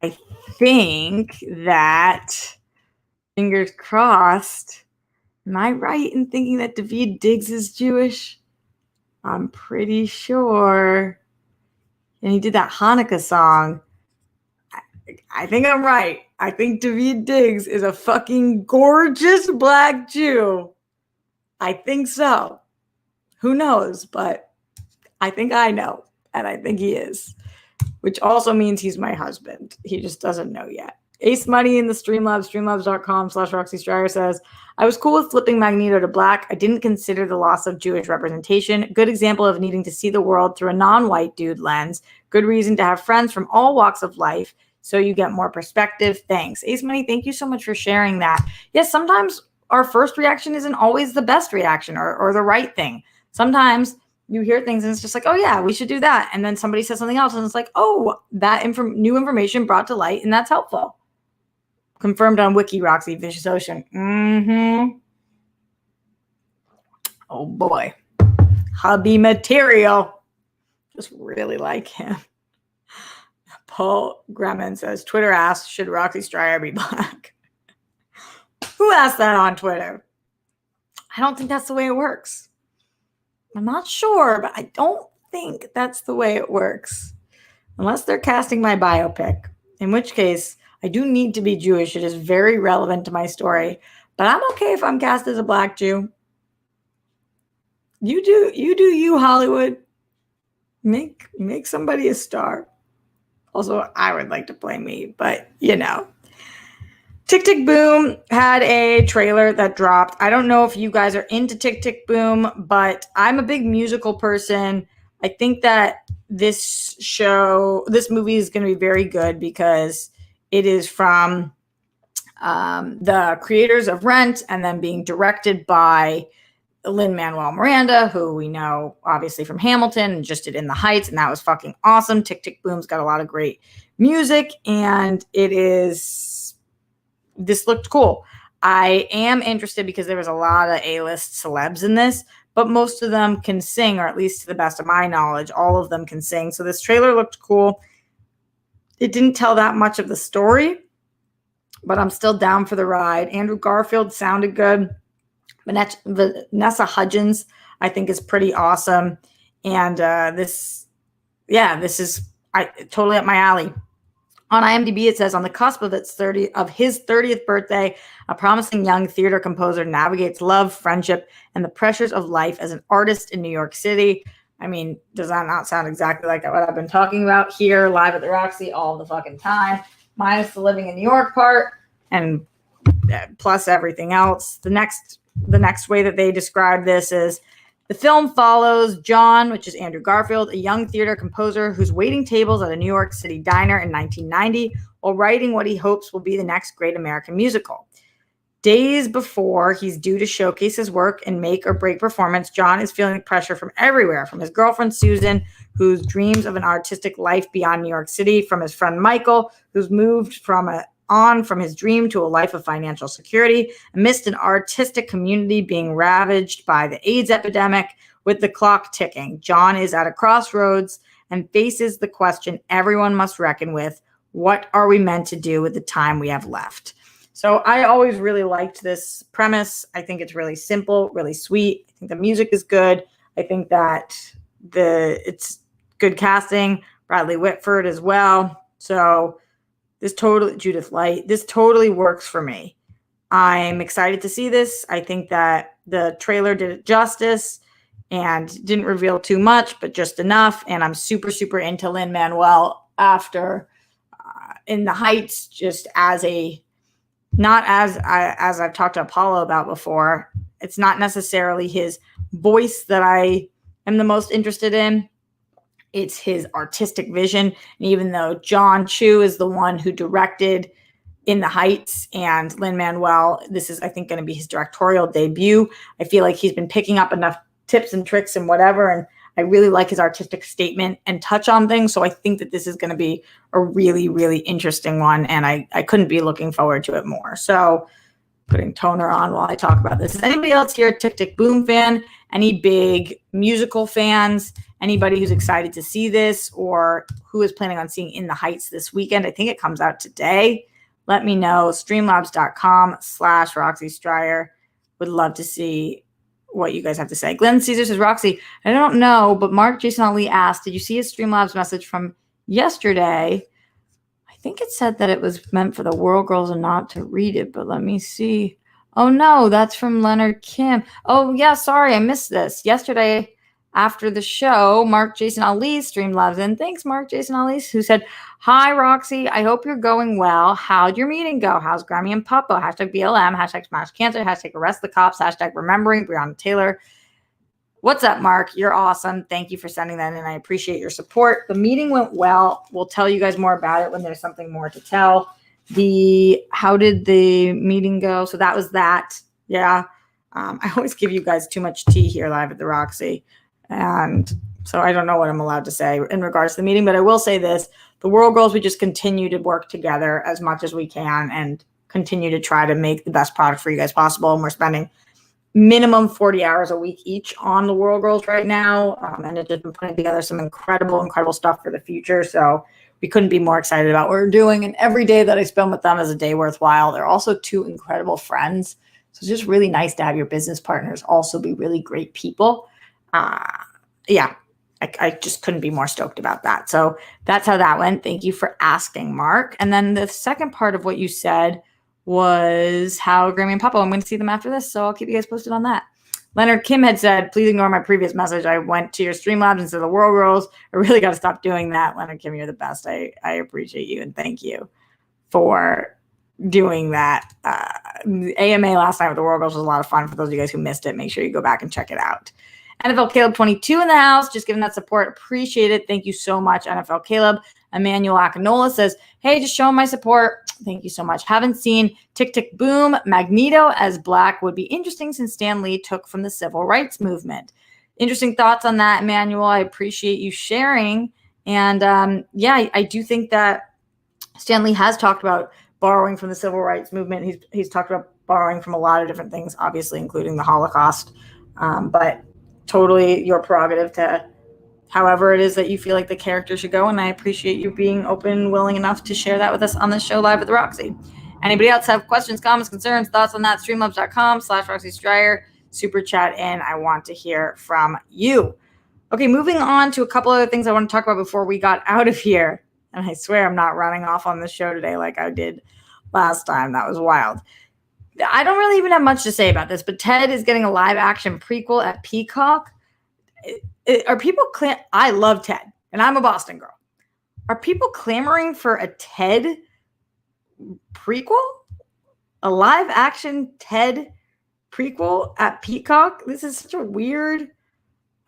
I think that, fingers crossed, am I right in thinking that Daveed Diggs is Jewish? I'm pretty sure. And he did that Hanukkah song. I think I'm right. I think Daveed Diggs is a fucking gorgeous Black Jew. I think so. Who knows? But I think I know. And I think he is. Which also means he's my husband. He just doesn't know yet. Ace Money in the Streamlabs, streamlabs.com/Roxy Stryer says, I was cool with flipping Magneto to black. I didn't consider the loss of Jewish representation. Good example of needing to see the world through a non-white dude lens. Good reason to have friends from all walks of life so you get more perspective. Thanks. Ace Money, thank you so much for sharing that. Yes, sometimes our first reaction isn't always the best reaction or the right thing. Sometimes you hear things and it's just like, oh yeah, we should do that. And then somebody says something else and it's like, oh, that new information brought to light and that's helpful. Confirmed on Wiki, Roxy, Vicious Ocean. Mm-hmm. Oh boy. Hubby material. Just really like him. Paul Gremmen says, Twitter asked, should Roxy Stryer be black? Who asked that on Twitter? I don't think that's the way it works. I'm not sure, but I don't think that's the way it works. Unless they're casting my biopic, in which case I do need to be Jewish. It is very relevant to my story, but I'm okay if I'm cast as a Black Jew. You do, Hollywood. Make somebody a star. Also, I would like to play me, but you know. Tick Tick Boom had a trailer that dropped. I don't know if you guys are into Tick Tick Boom, but I'm a big musical person. I think that this movie is going to be very good because it is from the creators of Rent and then being directed by Lin-Manuel Miranda, who we know obviously from Hamilton and just did In the Heights, and that was fucking awesome. Tick Tick Boom's got a lot of great music, and this looked cool. I am interested because there was a lot of A-list celebs in this, but most of them can sing, or at least to the best of my knowledge, all of them can sing. So this trailer looked cool. It didn't tell that much of the story, but I'm still down for the ride. Andrew Garfield sounded good. Vanessa Hudgens, I think, is pretty awesome. And this is totally up my alley. On IMDb, it says, on the cusp of his 30th birthday, a promising young theater composer navigates love, friendship, and the pressures of life as an artist in New York City. I mean, does that not sound exactly like what I've been talking about here, live at the Roxy all the fucking time, minus the living in New York part, and plus everything else. The next way that they describe this is, the film follows John, which is Andrew Garfield, a young theater composer who's waiting tables at a New York City diner in 1990 while writing what he hopes will be the next great American musical. Days before he's due to showcase his work and make or break performance, John is feeling pressure from everywhere, from his girlfriend, Susan, whose dreams of an artistic life beyond New York City, from his friend, Michael, who's moved from his dream to a life of financial security, amidst an artistic community being ravaged by the AIDS epidemic. With the clock ticking, John is at a crossroads and faces the question everyone must reckon with: what are we meant to do with the time we have left? So I always really liked this premise. I think it's really simple, really sweet. I think the music is good. I think that it's good casting. Bradley Whitford as well. So Judith Light, this totally works for me. I'm excited to see this. I think that the trailer did it justice and didn't reveal too much, but just enough. And I'm super, super into Lin-Manuel after In the Heights, just not as I've talked to Apollo about before. It's not necessarily his voice that I am the most interested in. It's his artistic vision. And even though John Chu is the one who directed In the Heights and Lin-Manuel, this is, I think, going to be his directorial debut. I feel like he's been picking up enough tips and tricks and whatever, and I really like his artistic statement and touch on things. So I think that this is going to be a really, really interesting one, and I couldn't be looking forward to it more. So putting toner on while I talk about this. Is anybody else here a Tick Tick Boom fan? Any big musical fans? Anybody who's excited to see this or who is planning on seeing In the Heights this weekend? I think it comes out today. Let me know. Streamlabs.com/Roxy Stryer. Would love to see what you guys have to say. Glenn Caesar says, Roxy, I don't know, but Mark Jason Ali asked, did you see his Streamlabs message from yesterday? I think it said that it was meant for the World Girls and not to read it, but let me see. Oh no, that's from Leonard Kim. Oh yeah, sorry, I missed this. Yesterday after the show, Mark Jason Ali Streamlabs, and thanks Mark Jason Ali, who said, hi Roxy, I hope you're going well. How'd your meeting go? How's Grammy and Puppo? Hashtag BLM, hashtag Smash Cancer, hashtag Arrest the Cops, hashtag Remembering Breonna Taylor. What's up, Mark? You're awesome. Thank you for sending that in. I appreciate your support. The meeting went well. We'll tell you guys more about it when there's something more to tell. How did the meeting go? So that was that. Yeah. I always give you guys too much tea here live at the Roxy. And so I don't know what I'm allowed to say in regards to the meeting, but I will say this. The World Girls, we just continue to work together as much as we can and continue to try to make the best product for you guys possible. And we're spending minimum 40 hours a week each on the World Girls right now. And it's just been putting together some incredible, incredible stuff for the future. So we couldn't be more excited about what we're doing. And every day that I spend with them is a day worthwhile. They're also two incredible friends. So it's just really nice to have your business partners also be really great people. Yeah, I just couldn't be more stoked about that. So that's how that went. Thank you for asking, Mark. And then the second part of what you said was how Grammy and Papa, I'm going to see them after this. So I'll keep you guys posted on that. Leonard Kim had said, please ignore my previous message. I went to your Streamlabs and said the World Girls. I really got to stop doing that. Leonard Kim, you're the best. I appreciate you and thank you for doing that. AMA last night with the World Girls was a lot of fun. For those of you guys who missed it, make sure you go back and check it out. NFL Caleb 22 in the house, just giving that support. Appreciate it. Thank you so much, NFL Caleb. Emmanuel Akinola says, hey, just showing my support. Thank you so much. Haven't seen Tick Tick Boom. Magneto as Black would be interesting since Stan Lee took from the civil rights movement. Interesting thoughts on that, Emmanuel. I appreciate you sharing. And yeah, I do think that Stan Lee has talked about borrowing from the civil rights movement. He's talked about borrowing from a lot of different things, obviously, including the Holocaust. But totally your prerogative to however it is that you feel like the character should go. And I appreciate you being open, willing enough to share that with us on this show live at the Roxy. Anybody else have questions, comments, concerns, thoughts on that? Streamlabs.com/Roxy Stryer. Super chat in. I want to hear from you. Okay, moving on to a couple other things I want to talk about before we got out of here. And I swear I'm not running off on this show today like I did last time. That was wild. I don't really even have much to say about this, but Ted is getting a live action prequel at Peacock. Are people I love Ted, and I'm a Boston girl. Are people clamoring for a Ted prequel? A live action Ted prequel at Peacock? This is such a weird.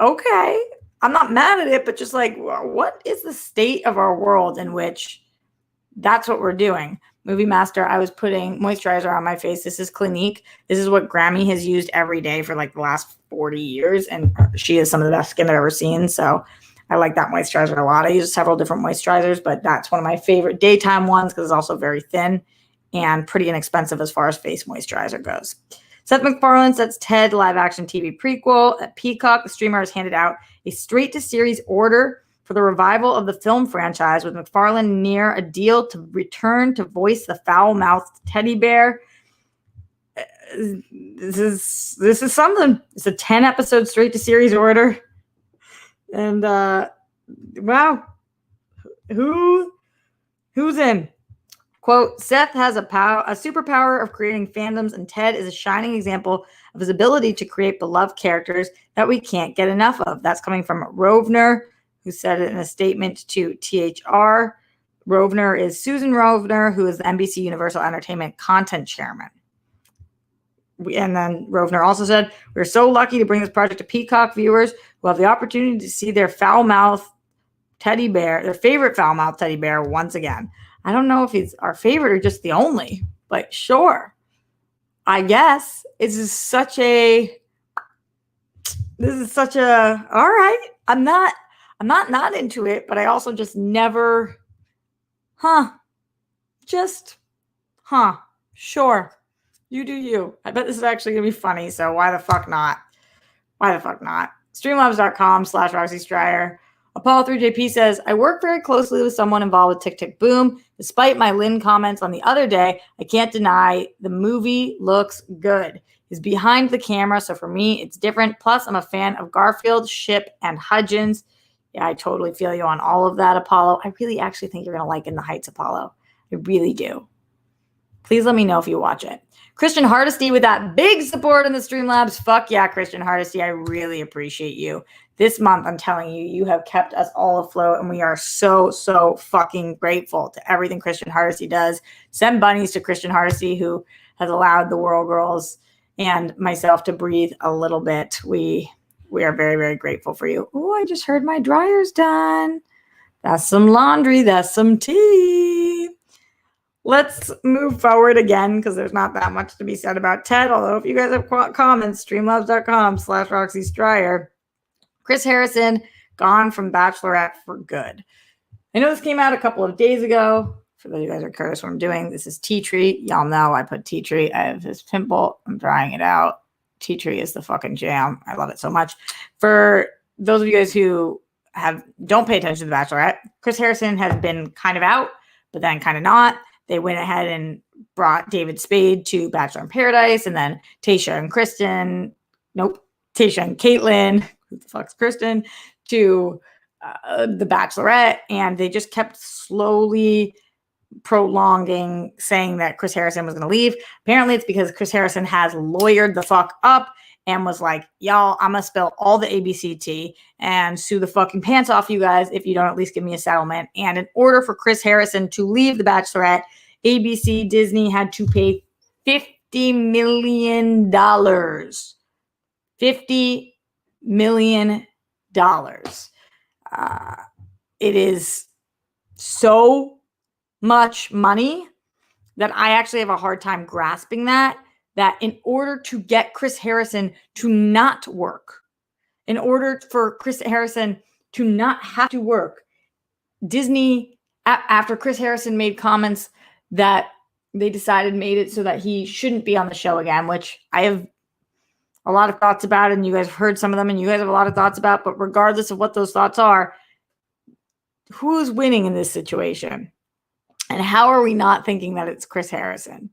Okay, I'm not mad at it, but just like, what is the state of our world in which that's what we're doing? Movie Master, I was putting moisturizer on my face. This is Clinique. This is what Grammy has used every day for like the last 40 years. And she has some of the best skin I've ever seen. So I like that moisturizer a lot. I use several different moisturizers, but that's one of my favorite daytime ones because it's also very thin and pretty inexpensive as far as face moisturizer goes. Seth MacFarlane sets Ted live-action TV prequel. At Peacock, the streamer has handed out a straight-to-series order for the revival of the film franchise, with MacFarlane near a deal to return to voice the foul-mouthed teddy bear. This is something. It's a 10-episode straight-to-series order. And, wow. Who's in? Quote, Seth has a superpower of creating fandoms, and Ted is a shining example of his ability to create beloved characters that we can't get enough of. That's coming from Rovner, who said it in a statement to THR. Rovner is Susan Rovner, who is the NBC Universal Entertainment content chairman. And then Rovner also said, we're so lucky to bring this project to Peacock viewers who have the opportunity to see their foul-mouthed teddy bear, their favorite foul-mouthed teddy bear once again. I don't know if he's our favorite or just the only, but sure. I guess this is such a all right. I'm not into it, but I also just never, sure. You do you. I bet this is actually going to be funny, so why the fuck not? Streamlabs.com/Roxy Stryer. Apollo3JP says, I work very closely with someone involved with Tick Tick Boom. Despite my Lynn comments on the other day, I can't deny the movie looks good. He's behind the camera, so for me, it's different. Plus, I'm a fan of Garfield, Ship, and Hudgens. Yeah, I totally feel you on all of that, Apollo. I really actually think you're going to like In the Heights, Apollo. I really do. Please let me know if you watch it. Christian Hardesty with that big support in the Streamlabs. Fuck yeah, Christian Hardesty. I really appreciate you. This month, I'm telling you, you have kept us all afloat, and we are so, so fucking grateful to everything Christian Hardesty does. Send bunnies to Christian Hardesty, who has allowed the World Girls and myself to breathe a little bit. We are very, very grateful for you. Oh, I just heard my dryer's done. That's some laundry. That's some tea. Let's move forward again because there's not that much to be said about Ted. Although if you guys have comments, streamlabs.com/Roxy Stryer. Chris Harrison gone from Bachelorette for good. I know this came out a couple of days ago. For those of you guys who are curious what I'm doing, this is tea tree. Y'all know I put tea tree. I have this pimple. I'm drying it out. Tea tree is the fucking jam. I love it so much. For those of you guys who don't pay attention to The Bachelorette, Chris Harrison has been kind of out, but then kind of not. They went ahead and brought David Spade to Bachelor in Paradise, and then Tayshia and Caitlyn, who the fuck's Kristen, to The Bachelorette, and they just kept slowly prolonging saying that Chris Harrison was going to leave. Apparently it's because Chris Harrison has lawyered the fuck up and was like, y'all, I'm going to spill all the ABC tea and sue the fucking pants off you guys if you don't at least give me a settlement. And in order for Chris Harrison to leave The Bachelorette, ABC Disney had to pay $50 million. $50 million. It is so much money that I actually have a hard time grasping that in order to get Chris Harrison to not work, in order for Chris Harrison to not have to work, Disney, after Chris Harrison made comments that they decided made it so that he shouldn't be on the show again, which I have a lot of thoughts about, and you guys have heard some of them, and you guys have a lot of thoughts about, but regardless of what those thoughts are, who's winning in this situation? And how are we not thinking that it's Chris Harrison?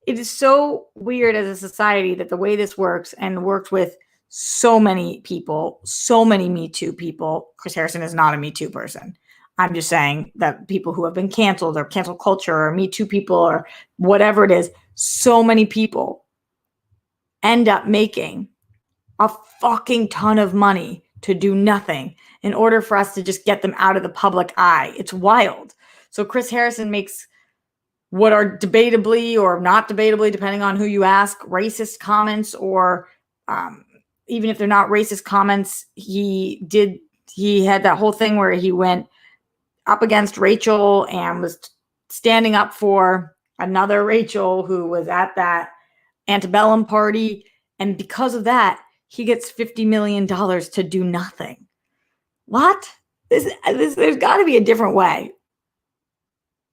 It is so weird as a society that the way this works, and worked with so many people, so many Me Too people. Chris Harrison is not a Me Too person. I'm just saying that people who have been canceled, or cancel culture, or Me Too people, or whatever it is, so many people end up making a fucking ton of money to do nothing in order for us to just get them out of the public eye. It's wild. So Chris Harrison makes what are debatably or not debatably, depending on who you ask, racist comments, or even if they're not racist comments, he had that whole thing where he went up against Rachel and was standing up for another Rachel who was at that antebellum party. And because of that, he gets $50 million to do nothing. What? There's got to be a different way.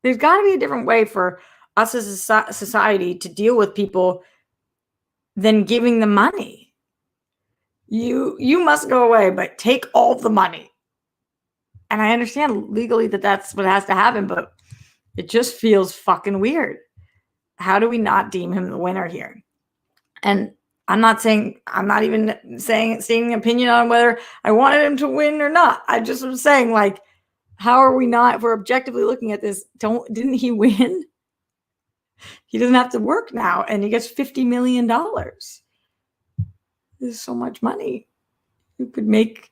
There's got to be a different way for us as a society to deal with people than giving them money. You must go away, but take all the money. And I understand legally that that's what has to happen, but it just feels fucking weird. How do we not deem him the winner here? And I'm not even saying stating an opinion on whether I wanted him to win or not. I just was saying, like, how are we not, if we're objectively looking at this, didn't he win? He doesn't have to work now, and he gets $50 million. This is so much money. You could make,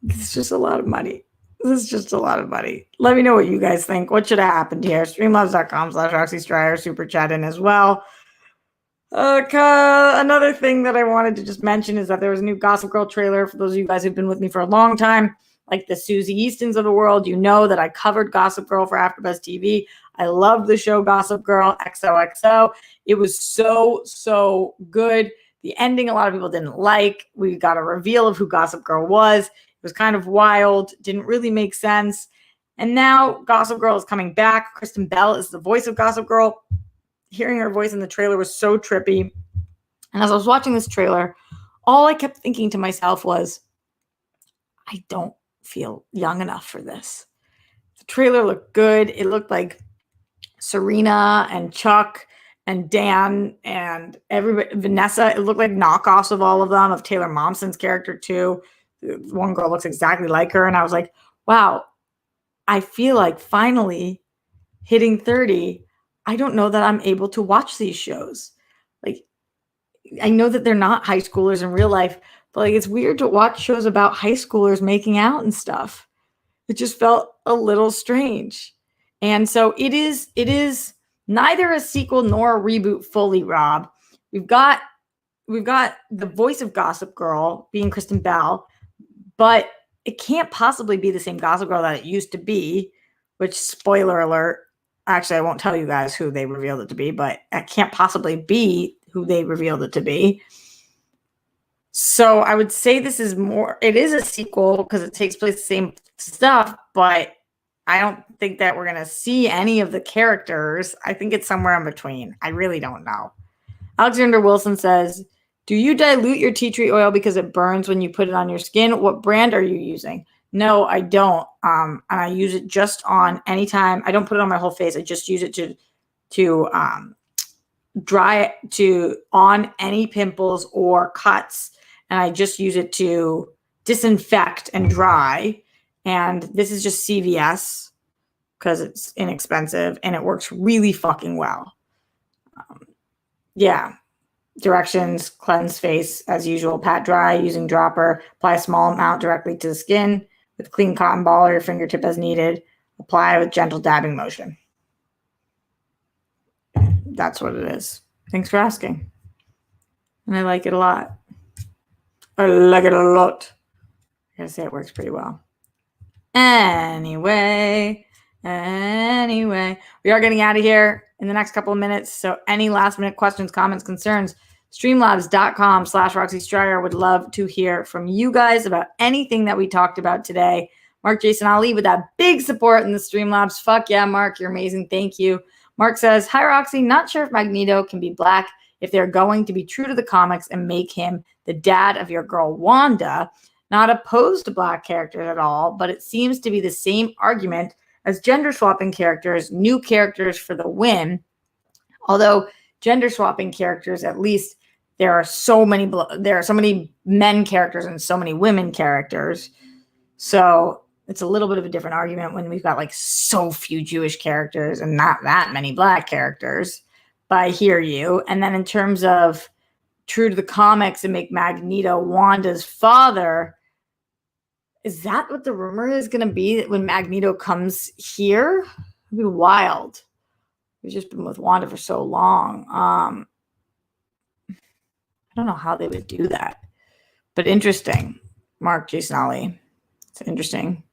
it's just a lot of money. This is just a lot of money. Let me know what you guys think. What should have happened here? Streamlabs.com/RoxyStryer, super chat in as well. Another thing that I wanted to just mention is that there was a new Gossip Girl trailer. For those of you guys who've been with me for a long time, like the Susie Eastons of the world, you know that I covered Gossip Girl for AfterBuzz TV. I loved the show Gossip Girl XOXO. It was so good. The ending a lot of people didn't like. We got a reveal of who Gossip Girl was. It was kind of wild, didn't really make sense. And now Gossip Girl is coming back. Kristen Bell is the voice of Gossip Girl. Hearing her voice in the trailer was so trippy. And as I was watching this trailer, all I kept thinking to myself was, I don't feel young enough for this. The trailer looked good. It looked like Serena and Chuck and Dan and everybody, Vanessa. It looked like knockoffs of all of them, of Taylor Momsen's character too. One girl looks exactly like her. And I was like, wow, I feel like finally hitting 30, I don't know that I'm able to watch these shows. Like, I know that they're not high schoolers in real life, but like, it's weird to watch shows about high schoolers making out and stuff. It just felt a little strange. And so it is neither a sequel nor a reboot fully, Rob. We've got the voice of Gossip Girl being Kristen Bell, but it can't possibly be the same Gossip Girl that it used to be, which, spoiler alert, actually, I won't tell you guys who they revealed it to be, but it can't possibly be who they revealed it to be. So I would say this is it is a sequel because it takes place the same stuff, but I don't think that we're going to see any of the characters. I think it's somewhere in between. I really don't know. Alexander Wilson says, do you dilute your tea tree oil because it burns when you put it on your skin? What brand are you using? No, I don't. And I use it just on anytime. I don't put it on my whole face. I just use it to dry it on any pimples or cuts. And I just use it to disinfect and dry. And this is just CVS because it's inexpensive and it works really fucking well. Yeah. Directions: cleanse face as usual, pat dry using dropper, apply a small amount directly to the skin with clean cotton ball or your fingertip as needed. Apply with gentle dabbing motion. That's what it is. Thanks for asking. And I like it a lot. I like it a lot. I gotta say, it works pretty well. Anyway, we are getting out of here in the next couple of minutes. So any last minute questions, comments, concerns, streamlabs.com/RoxyStryer. Would love to hear from you guys about anything that we talked about today. Mark Jason Ali with that big support in the Streamlabs. Fuck yeah, Mark, you're amazing. Thank you. Mark says, hi, Roxy. Not sure if Magneto can be black if they're going to be true to the comics and make him the dad of your girl Wanda. Not opposed to black characters at all, but it seems to be the same argument as gender swapping characters, new characters for the win. Although gender swapping characters, at least there are so many men characters and so many women characters. So it's a little bit of a different argument when we've got like so few Jewish characters and not that many black characters. But I hear you. And then in terms of true to the comics and make Magneto Wanda's father, is that what the rumor is going to be when Magneto comes here? It'd be wild. We've just been with Wanda for so long. I don't know how they would do that, but interesting. Mark Jason Ali. It's interesting.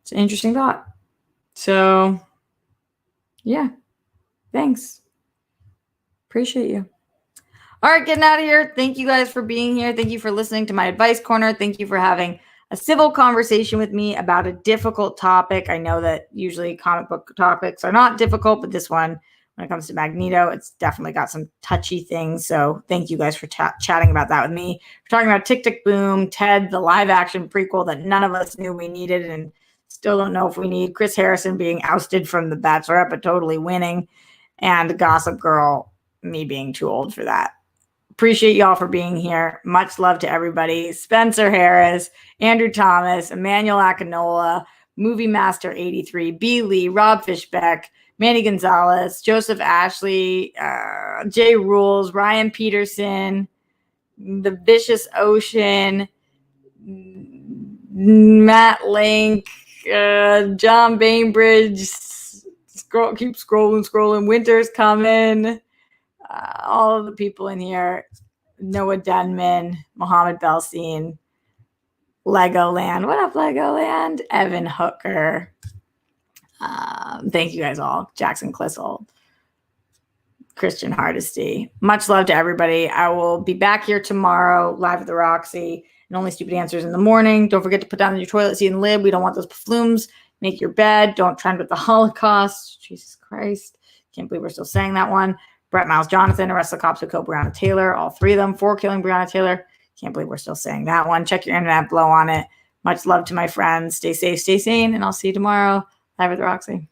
It's an interesting thought. So, yeah. Thanks. Appreciate you. All right, getting out of here. Thank you guys for being here. Thank you for listening to my advice corner. Thank you for having a civil conversation with me about a difficult topic. I know that usually comic book topics are not difficult, but this one, when it comes to Magneto, it's definitely got some touchy things. So thank you guys for chatting about that with me. We're talking about Tick, Tick, Boom, Ted, the live action prequel that none of us knew we needed and still don't know if we need. Chris Harrison being ousted from The Bachelorette, but totally winning. And Gossip Girl, me being too old for that. Appreciate y'all for being here. Much love to everybody. Spencer Harris, Andrew Thomas, Emmanuel Akinola, Movie Master 83, B. Lee, Rob Fishbeck, Manny Gonzalez, Joseph Ashley, Jay Rules, Ryan Peterson, The Vicious Ocean, Matt Link, John Bainbridge, keep scrolling. Winter's coming. All of the people in here, Noah Denman, Mohammed Belsin, Legoland. What up, Legoland? Evan Hooker. Thank you guys all. Jackson Clissold. Christian Hardesty. Much love to everybody. I will be back here tomorrow, live at the Roxy, and Only Stupid Answers in the morning. Don't forget to put down your toilet seat and lid. We don't want those flumes. Make your bed. Don't trend with the Holocaust. Jesus Christ. Can't believe we're still saying that one. Brett Miles Jonathan, Arrest the Cops Who Killed Breonna Taylor. All three of them for killing Breonna Taylor. Can't believe we're still saying that one. Check your internet, blow on it. Much love to my friends. Stay safe, stay sane, and I'll see you tomorrow live at the Roxy.